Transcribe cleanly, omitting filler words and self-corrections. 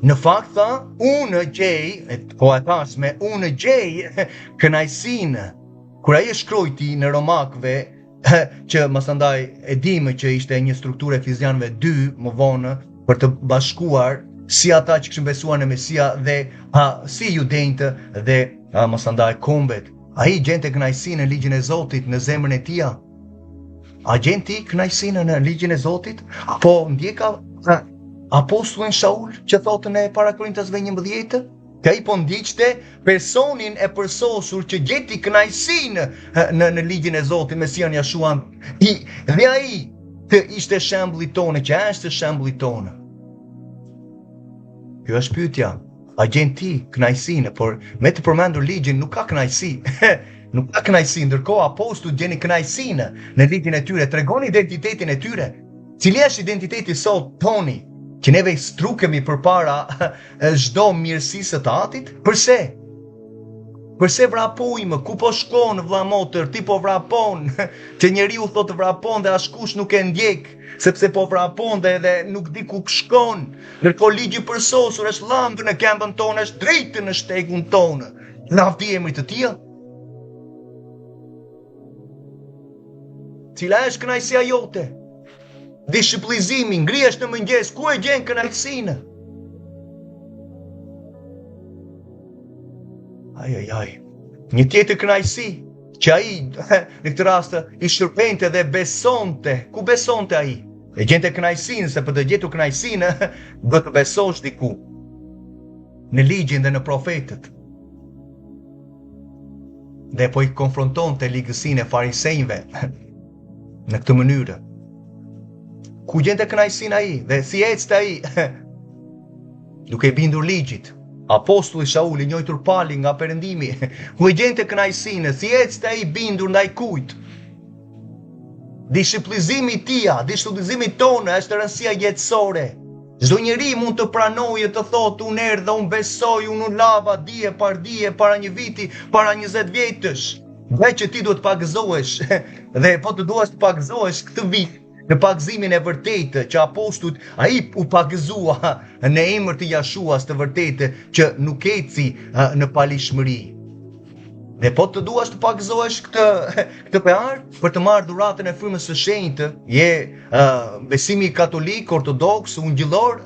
Në fakt tha, unë gjej, po e thash me unë gjej kënaqësinë. Kur ai shkrojti në Romakëve, që mësandaj e dimë që ishte një strukturë e Efesianëve 2 më vonë për të bashkuar si ata që kishin besuar në Mesia dhe si judenjtë dhe mësandaj kombet. Ai gjente kënaqësinë në ligjin e Zotit në zemrën e tij. A gjenti kënaqësinë në ligjin e Zotit? Apo ndjeka apostullin Shaul që thotën e para Korintasve 11? Ka i po ndiqte personin e përsosur që gjeti kënaqësinë në ligjin e Zotit, Mesian Jashuan. Dhe ai të ishte shembulli tonë, që është shembulli tonë. Kjo është pyetja. A gjen ti kënaqësinë, por me të përmendur ligjin nuk ka kënaqësi. Nuk ka kënaqësi, ndërkohë apostujt gjeni kënaqësinë në ligjin e tyre, tregon identitetin e tyre. Cili është identiteti sot toni? Që neve strukemi përpara çdo mirësisë të Atit? Përse? Përse vrapojmë? Ku po shkon vlla motër? Ti po vrapon. Që njeriu thotë vrapon dhe askush nuk e ndjek, sepse po vrapon dhe nuk di ku shkon. Ndërkohë ligji përsosur është llambë në këmbën tonë, është drejtë në shtegun tonë. Lavdi emrit të Tij. Cila është kënaqësia jote? Dishiplizimi, ngrihesh në mëngjes, ku e gjen kënaqësinë? Ai. Një tjetër kënaqësi që ai në këtë rast i shërpente dhe besonte. Ku besonte ai? E gjente kënaqësinë, se për të gjetur kënaqësinë do të besosh diku. Në ligjin dhe në profetët. Dhe po i konfrontonte ligësinë e farisejve në këtë mënyrë. Ku gjente kënaqësinë ai dhe si ecte ai? Duke i bindur ligjit. Apostulli Shauli, njojtur pali nga perëndimi, ku e gjente kënaqësinë, si ecte ai bindur ndaj kujt? Dishiplizimi i tij, dishiplizimi tonë është rëndësia jetësore. Çdo njeri mund të pranojë të thotë unë erdha, unë besoj, unë lava dije para një viti, para 20 vjetësh. Dhe që ti duhet pagëzohesh dhe po të duash të pagëzohesh këtë vit në pagëzimin e vërtetë që apostujt ai u pagëzua në emër të Jashuas të vërtetë që nuk eci në palishmëri. Dhe po të duash të pagëzohesh këtë për të marrë dhuratën e frymës së shenjtë, je besimi katolik, ortodoks, ungjillor,